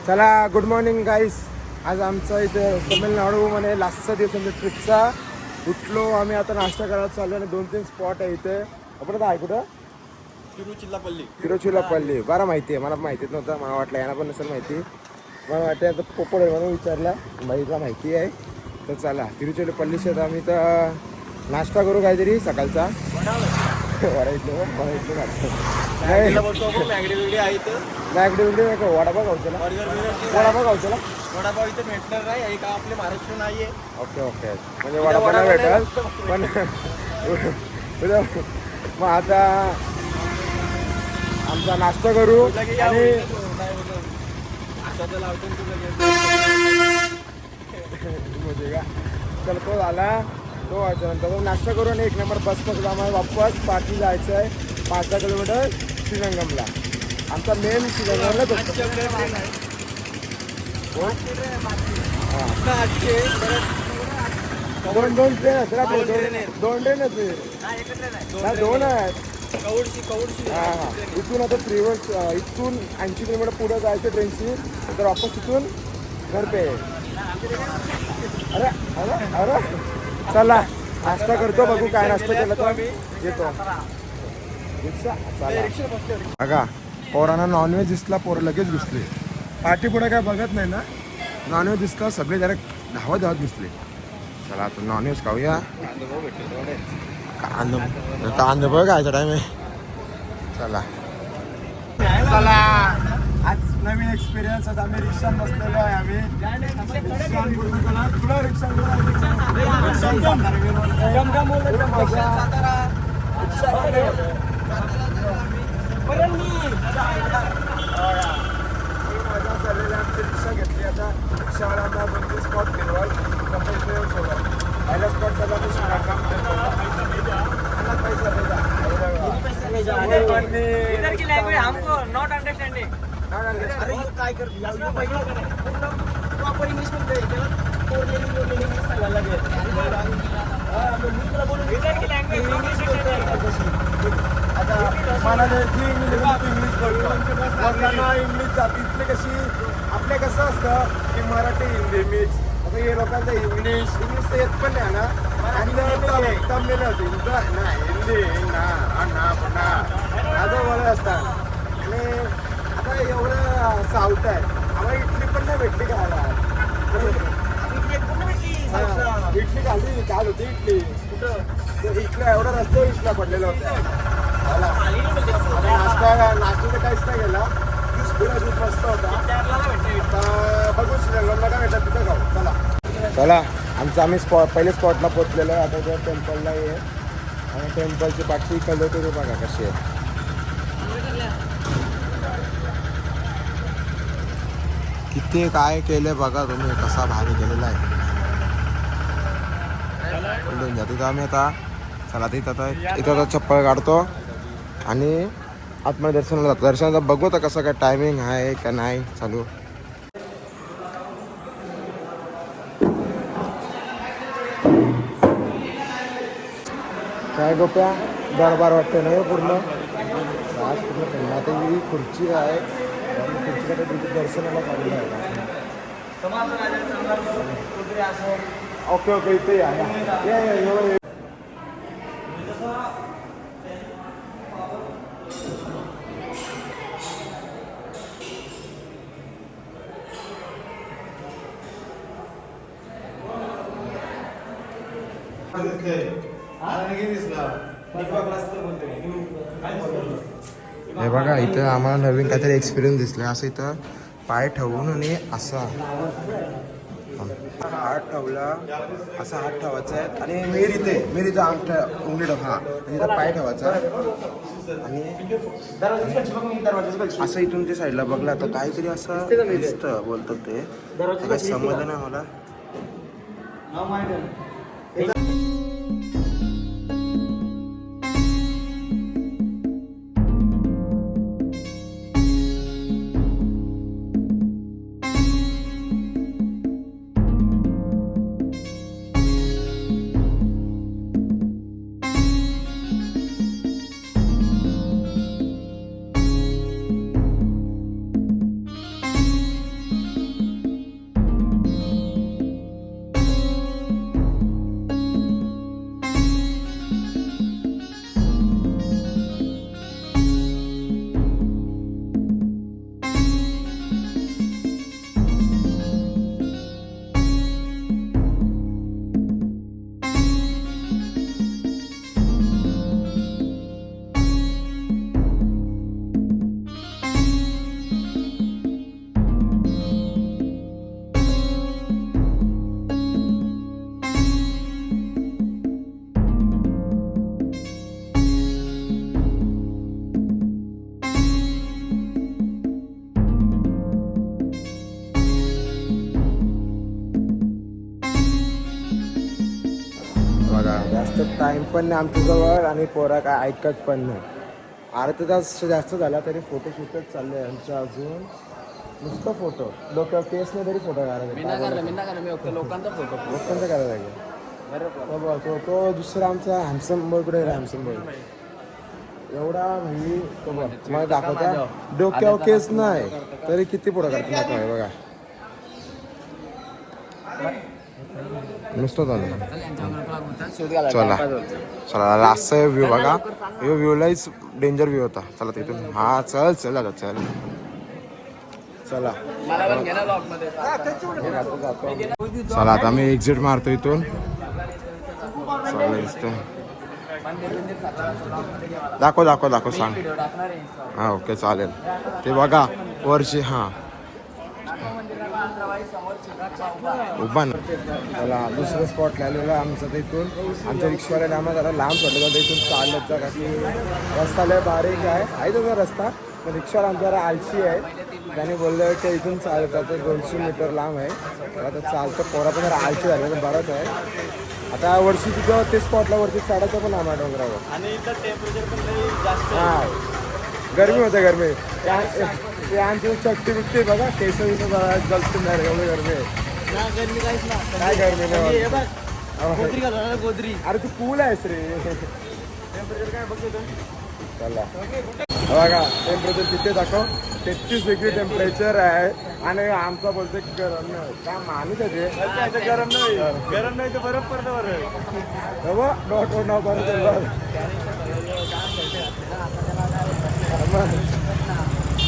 चला good morning गाईस. आज आमचा इथे तमिळनाडूमध्ये लास्टचा दिवस म्हणजे ट्रिपचा. उठलो आम्ही, आता नाश्ता करायला चाललो आणि 2-3 स्पॉट आहे इथे. आपण आता आहे कुठं? तिरुचिरापल्ली. बरं माहिती आहे, मला माहितीच नव्हतं. मला वाटलं यांना पण नसेल माहिती. मला वाटतं आता पोपड आहे म्हणून विचारला, बाईला माहिती आहे. तर चला तिरुचिरापल्लीशी आता आम्ही तर नाश्ता करू काहीतरी सकाळचा. मॅगडी नको वडापाव खाऊचला. वडापाव खाऊचला. वडापाव इथे भेटणार नाही का आपले महाराष्ट्र नाहीये. ओके ओके, म्हणजे वडापाव नाही भेटेल पण उद्या मग आता आमचा नाश्ता करू आणि चल तो झाला तो व्हायच्यानंतर नाश्ता करू आणि 1 नंबर बस पकडू. आम्हाला वापस पाठी जायचं आहे 5-10 किलोमीटर श्रीरंगमला. आमचा मेन श्रीरंगमलाच असतो. दोन ट्रेन आहेत ना, 2 ट्रेन आहेत. 2 आहेत. हां हां, इथून आता फ्रीवर इथून 80 किलोमीटर पुढे जायचं ट्रेनची, तर वापस तिथून घर पे. अरे अरे अरे चला नाश्ता करतो, बघू काय नाश्ता केला तर येतो. रिक्षा बघा, पोरांना नॉनव्हेज दिसला, पोरं लगेच घुसले. पाठी पुढे काय बघत नाही ना, नॉनव्हेज दिसला सगळे डायरेक्ट धावत घुसले. चला आता नॉनव्हेज खाऊया. कांदा बघ खायचा टाइम आहे. चला चला, आज नवीन एक्सपिरियन्स. आज आम्ही रिक्षा बसलेलो आहे. आम्ही रिक्षा घेतली. आता रिक्षावाल्यांना 2-3 स्पॉट फिरवाल. पहिला स्पॉट झाला इधर की लैंग्वेज हमको नॉट अंडरस्टैंडिंग. अरे ये काय कर प्रॉपर इंग्लिश मध्ये इंग्लिश सांगायला लागेल. इधर की लैंग्वेज आता मला जी इंग्लिश बोलतो लोकांना इंग्लिश जाती. इथले कशी आपल्या कसं असतं की मराठी हिंदी मिक्स. आता हे लोकांचं इंग्लिश तर येत पण नाही ना, आणि तमिळ ना हिंदी ना असं बोलत असतात. आणि आता एवढं साऊथ आहे, आम्हाला इडली पण नाही भेटली खायला. इडली खाल्ली काल होती इडली कुठं इथल्या एवढा रस्ता इथला पडलेला होता. नाश्त्याचं काहीच नाही गेला. ज्यूस मस्त होता. बघू श्रीरंगमला काय भेटत तिथं खाऊ. चला आमचं आम्ही पहिले स्पॉटला पोचलेलो आहे. आता त्या टेम्पलला आहे आणि टेम्पलची पाठची कलर तरी बघा कशी आहे. किती काय केलं बघा तुम्ही, कसा भारी केलेला आहे. तिथं आम्ही आता चला तिथं आता चप्पल काढतो आणि आतमध्ये दर्शनाला जातो. दर्शनाचा बघू तर कसं काय टायमिंग आहे का नाही चालू. काय गोप्या दरबार वाटते नाही पूर्ण. आज पूर्ण आता ही खुर्ची आहे, खुर्चीला तिथे दर्शनाला चाललेलं आहे. ओके ओके, इथे या. हे बघा इथं आम्हाला नवीन काहीतरी एक्सपिरियन्स दिसला. असं इथं पाय ठेवून आणि असा हात ठेवला, असा हात ठेवायचा आहे आणि मेरीचा उंगली ठेवा आणि इथं पाय ठेवायचा आणि असं इथून ते साईडला बघला तर काहीतरी असं दिसतं बोलतात ते. काही समजलं नाही मला. टाइम पण नाही आमच्याजवळ आणि पोरा काय ऐकत पण नाही. अर्धा तास जास्त झाला तरी फोटोशूटच चालले आहे आमचं अजून. नुसतं फोटो डोक्यावर केस नाही तरी फोटो काढायला लोकांचा फोटो लोकांचं करायला लागेल. तो दुसरा आमचा हॅमसम बॉय कुठे हॅमसम बॉय एवढा म्हणजे तो बघ मला दाखवता डोक्यावर केस नाही तरी किती फोटो काढतो दाखवाय बघा नुसतं चालू. चला चला लास्ट व्ह्यू बघा. यो व्ह्यूलाच डेंजर व्ह्यू होता. चला तिथून हा चल चल आता चल चला चला आता आम्ही एक्झिट मारतो इथून. दाखव दाखव दाखव सांग. हा ओके चालेल ते बघा वर्षी हा उभा ना. चला दुसरं स्पॉट लावलेलं आमचं तिथून. आमच्या रिक्षावाल्याने आम्हाला जरा लांब पडलं तर इथून चालत जा की रस्ता लय बारीक आहे तो रस्ता पण रिक्षावाला आमचा जरा आळशी आहे. त्याने बोललं की इथून चालत तर 200 मीटर लांब आहे. तर आता चालतं पोरा पण जरा आळशी झालं तर बरंच आहे. आता वर्षी तिथं ते स्पॉटला वरती चढायचं पण आम्हा डोंगरावर आणि इथं टेम्परेचर पण लई जास्त हां गरमी होते गरमी ते आमची चट्टी बिट्टी बघा केस जलतून नाही एवढी गरमी आहे. गरमी काहीच ना काय गरमी नाही गोदरी घालू ना गोदरी. अरे तू कूल आहेस रे. टेम्परेचर काय बघतो चला बघा टेम्परेचर तिथे दाखव 33 डिग्री टेम्परेचर आहे आणि आमचा बोलतो गरम नाही काय माणूस आहे ते गरम नाही तर बरं पडलं बरं डॉट नाव बरं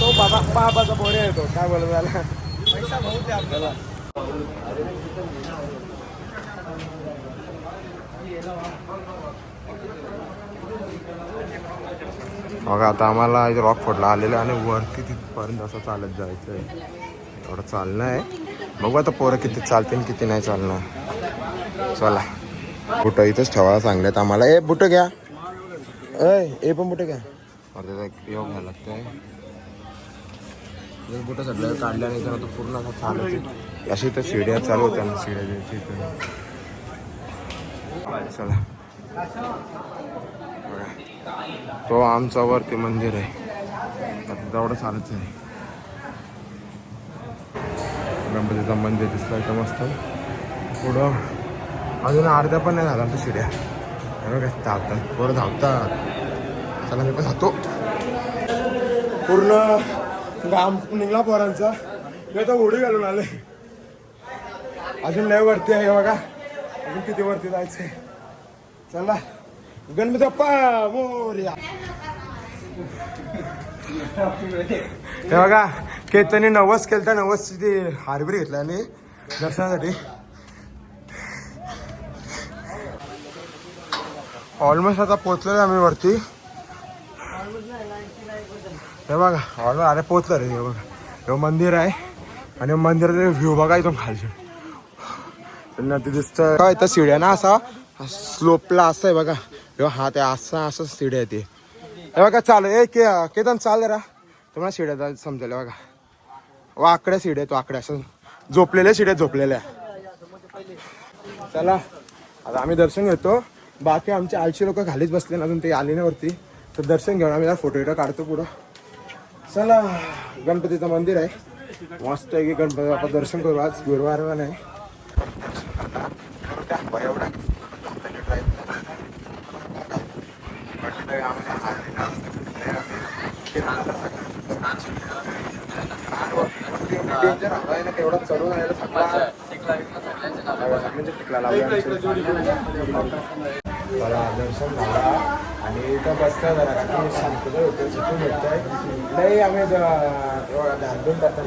तो बाबाचा पोरे येतो काय बोलत झाला पैसा बहुत आहे आपल्याला. बघा आता आम्हाला इथे रॉक फोडला आलेलं आणि वरती तिथपर्यंत असं चालत जायचं आहे. एवढं चालणं आहे बघू आता पोरं किती चालतील किती नाही चालणार. चला बुटं इथंच ठेवायला सांगलेत आम्हाला. ए बुटं घ्या ए पण बुटं घ्या. त्याचा योग घ्यायला लागतंय. बुटं सगळं काढल्या नाही तर पूर्ण असं चालत अशी तर शिड्या चालू होत्या ना शिड्या द्यायची चला तो आमचा वरती मंदिर आहे. आता तेवढं चालत आहे. गणपतीचं मंदिर दिसलं इथं मस्त. पुढं अजून अर्ध्या पण नाही झाला आमच्या शिड्या बघा धावतात पोरं धावतात. चला मी पण धावतो. पूर्ण घाम निघला पोरांचा. मी आता उडी घालून आले. अजून लय वरती आहे बघा अजून किती वरती जायचंय. चला गणपती बाप्पा मोरया. हे बघा केतनी 90 केलता 90ची ती हार्बरी घेतला आणि दर्शनासाठी. ऑलमोस्ट आता पोचलोय आम्ही वरती. हे बघा ऑलमोस्ट अरे पोचलं रे. हे बघा हे मंदिर आहे आणि मंदिराचा व्ह्यू बघा इथून खालचे नदी दिसतं. काय इथं शिड्या ना असा स्लोपला असं आहे बघा. हा ते असं शिड्या आहे ते. हे बघा चाल केतन चाल जरा तुम्हाला शिड्या समजेल. बघा वाकड्या शिड्या तो आकड्या असं झोपलेल्या शिड्या झोपलेल्या. चला आता आम्ही दर्शन घेतो. बाकी आमचे आळशी लोक खालीच बसले ना अजून ते आले नाही वरती. तर दर्शन घेऊन आम्ही फोटो काढतो पुढं. चला गणपतीचं मंदिर आहे मस्त आहे की गणपती बाप्पा दर्शन करू. आज गुरुवार नाही तेवढा चढून दर्शन झाला आणि इथं बसता जरा काही शांतता होते सुटून भेटतंय. नाही आम्ही 2 तासात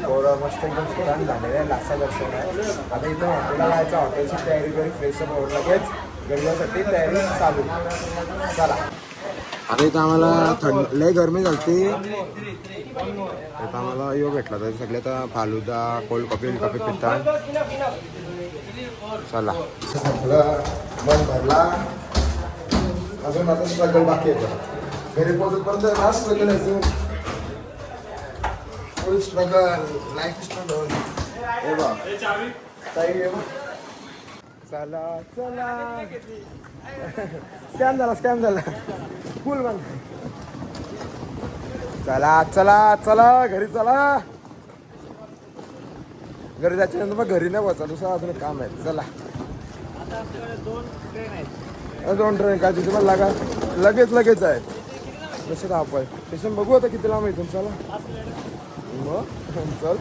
पोरं मस्त एकदम स्टुडंट झालेलं आहे. लासा दर्शन आहे. आता इथं हॉटेलला जायचं. हॉटेलची तयारी करी फ्रेशअप होऊन लगेच गरजेसाठी तयारी चालू. चला आता इथं आम्हाला लय गरमी झाली. आता आम्हाला यो भेटला तर सगळे आता फालुदा कोल्ड कॉफी पिता. चला मन भरला. अजून आता स्ट्रगल बाकी येतं. घरी पोहोचतपर्यंत ना स्ट्रगल आहे. फुल स्ट्रगल लाईफ स्ट्रगल. चला चला स्कॅम झाला फुल बंद. चला चला चला घरी चला. घरी जायच्यानंतर मग घरी नाही बसा, दुसरं अजून काम आहे. चला आता आपल्याकडे 2 ट्रेन आहेत. 2 ट्रेन काय तिथे मला लागा लगेच आहे. जसं का आपण स्टेशन बघू आता किती लांब इथून. चला मग चल.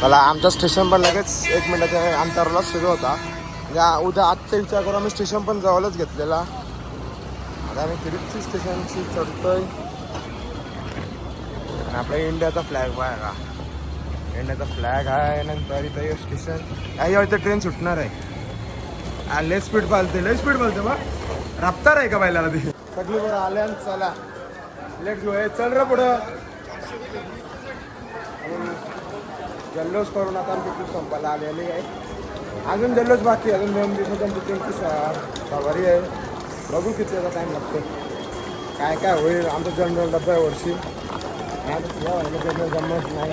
चला आमचं स्टेशन पण लगेच 1 मिनिटाच्या अंतराला सुरू होता. म्हणजे उद्या आजचा विचार करून आम्ही स्टेशन पण जवळच घेतलेला. आता आम्ही तिरुपती स्टेशनची चढतोय. आणि आपल्या इंडियाचा फ्लॅग बघा, इंडियाचा फ्लॅग आहे. नंतर इथं स्टेशन काही वेळ ट्रेन सुटणार आहे. लय स्पीड पालते बा. रफ्तार आहे का बायला ती सगळी बरं आले. आणि चला लेट गो चल रे पुढं. जल्लोष करून आता आमची ट्रिप संपायला आलेली आहे. अजून जल्लोष बाकी, अजून 2 दिवसात आमची ट्रेनची सवारी आहे. बघू किती याचा टाईम लागतो, काय काय होईल. आमचा जनरल डब्बा आहे वर्षी जमत नाही.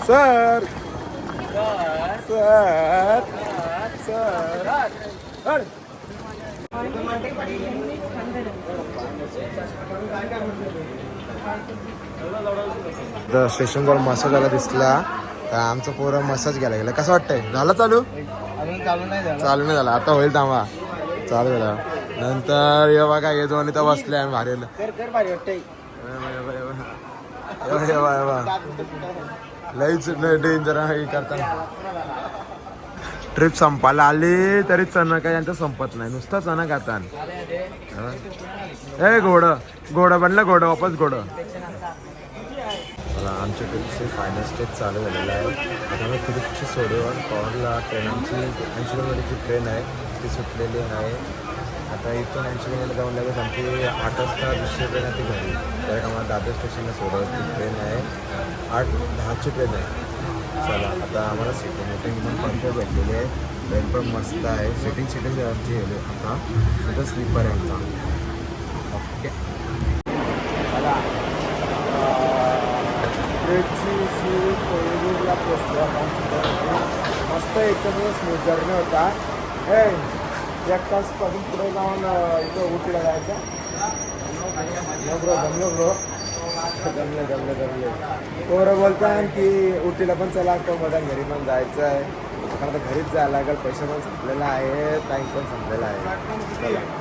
सर सर सर स्टेशन जवळ मसाज आला दिसला तर आमचा पोरं मसाज घ्यायला गेला. कसं वाटतंय? झालं चालू? चालू नाही झाला. आता होईल थांबा. चालू झाला नंतर ये बघा हे दोन इथं बसले आम्ही भारीला. लईच डेंजर आहे करताना. ट्रिप संपायला आली तरी चणा काय यांचं संपत नाही. नुसतं चणा खाता. ए घोडं बनलं वापस घोडं. आमच्या ट्रिपचे फायनल स्टेज चालू झालेला आहे. आता आम्ही तिरुपती सोडेवर पॉवरला ट्रेन आमची 80 किलोमीटरची ट्रेन आहे ती सुटलेली आहे. आता इथून 80 किलोमीटर जाऊन लागेल आमची 8 वाजता दुसरी ट्रेन आहे ती घरी. तर आम्हाला दादर स्टेशनला सोडायची ट्रेन आहे. 8:10ची ट्रेन आहे. चला आता आम्हाला सिटिंग पण कम्फर्ट भेटलेली आहे. ट्रेन पण मस्त आहे. सिटिंग आमची आता तिथं स्लीपर आहे आमचा. ओके चला ट्रेनची कोल्हापूरला पोचलो. मस्त एकदम स्मूथ जर्नी होता. हे 1 तासपासून पुढे जाऊन इथं उटीला जायचं. जमले पोरं बोलतात की उटीला पण चला तो मला घरी पण जायचं आहे. आता घरीच जायला लागेल. पैसे पण संपलेला आहे, टाईम पण संपलेला आहे.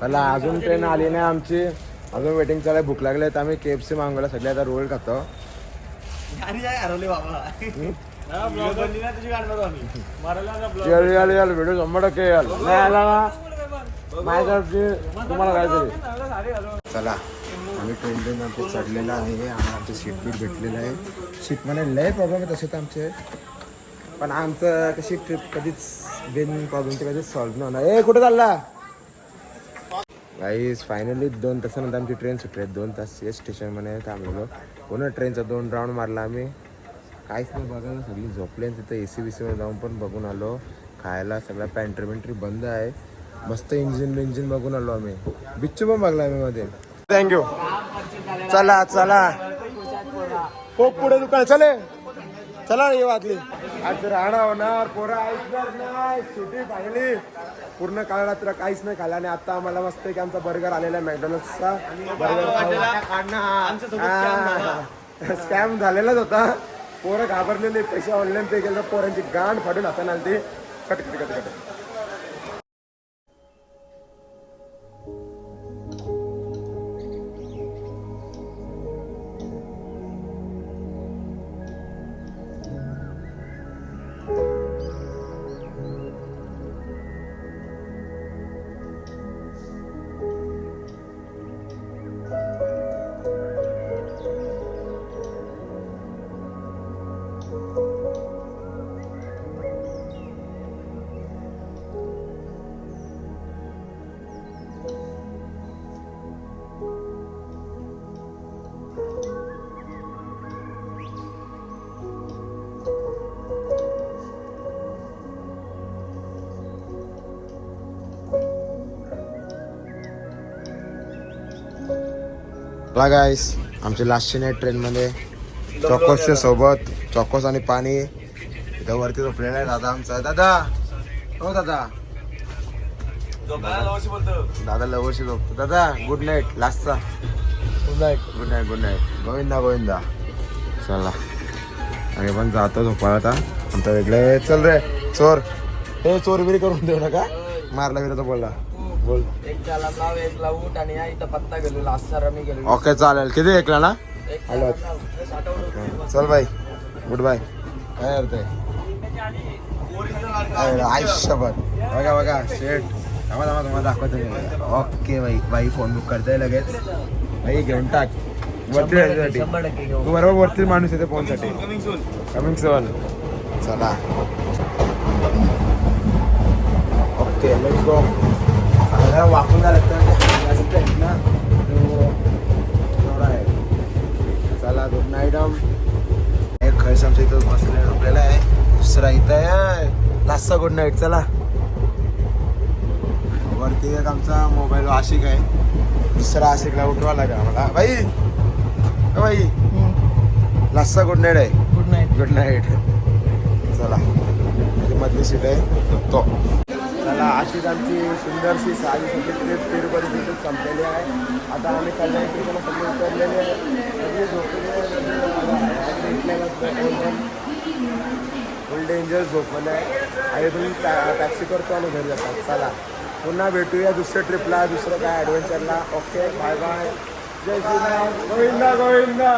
चला अजून ट्रेन आली नाही आमची. अजून वेटिंग चालू आहे. भूक लागले तर आम्ही KFC मागवला. सगळे आता रोल खातो. व्हिडिओ 100% याल तुम्हाला काय तरी. चला आम्ही ट्रेन आमचे चढलेला आहे. आमचं सीट बीट भेटलेलं आहे. सीट मध्ये लय प्रॉब्लेम आहे तसे तर आमचे, पण आमचं कशी ट्रिप कधीच बिन प्रॉब्लेमची कधीच सॉल्व्ह नाही होणार. कुठे चालला गाईज? फायनली 2 तासानंतर आमची ट्रेन सुटली. 2 तास या स्टेशनमध्ये थांबलेलो. पूर्ण ट्रेनचा 2 राऊंड मारला आम्ही. काहीच नाही बघायला. सगळी झोपले. तिथं AC मध्ये जाऊन पण बघून आलो. खायला सगळ्या पॅन्ट्री बंद आहे. मस्त इंजिन बघून आलो आम्ही. बिच्चू पण बघला आम्ही मध्ये. थँक्यू. चला खूप पुढे दुकान चला ये वाजली. आज राहणार होणार. पोरं ऐकणार नाही. सुट्टी पाहिली. पूर्ण काळ रात्र काहीच नाही खाल्ला. आणि आता आम्हाला मस्त की आमचा बर्गर आलेला आहे मॅकडॉनल्ड्सचा. बर्गर स्कॅम झालेलाच होता. पोरं घाबरलेले, पैसे ऑनलाईन पे केलं तर पोरांची गांड फाडून हाताने आली ते कट कट कट कट. चला गाईस, आमची लास्टची नाईट ट्रेनमध्ये चॉकोसच्या सोबत चॉकोस आणि पाणी. इथं वरती झोपलेला आहे दादा आमचा. दादा हो दादा, दादा लवशी झोपतो. दादा गुड नाईट लास्टचा. Good night good night good night. Govinda Govinda. चला आम्ही पण जातो झोपायला आता. आमचं वेगळं. चल रे चोर, हे चोर बिरी करून देऊ नका. मारला बिरा तर बोलला. बोल. एक त्याला लाव, एक लाव उठ आणि या इथं पत्ता गेलो लास्ट सर मी गेलो. ओके चालेल. किती ऐकला ना. एक हॅलो. चल बाय, गुड बाय. काय करते आयुष्यभर. बघा बघा शेट. तुम्हाला दाखवतो मी. ओके बाई. बाई फोन बुक करताय लगेच. बाई घेऊन टाक वरती जायसाठी. 100% घेऊ. तू बरोबर वरती माणूस येते फोनसाठी. कमिंग सोन. चला ओके लेट्स गो. वाकून झालं तर ना थोडा आहे. चला गुड नाईट. एक खर्च आमच्या इथं बसले झोपलेला आहे. दुसरा इथं आहे लास्टचा गुड नाईट. चला वरती एक आमचा मोबाईल आशिक आहे. दुसरा आशिकला उठवा लागा मला. बाई बाई लास्टचा गुड नाईट आहे. Good night. Good night. चला मधली सीट आहे झोपतो. चला अशीच आमची सुंदरशी साडीसाठी ट्रिप तिरुपती तिथे संपलेली आहे. आता आम्ही कल्याण ट्रिपला सगळे उतरलेले आहे. सगळे झोपलेले फुल डेंजर झोपलेलं आहे. आणि तुम्ही टॅक्सी करतो आणि घरी जातात. चला पुन्हा भेटूया दुसऱ्या ट्रिपला, दुसरं काय ॲडव्हेंचरला. Okay bye bye. जय श्रीराम. गोविंदा गोविंदा.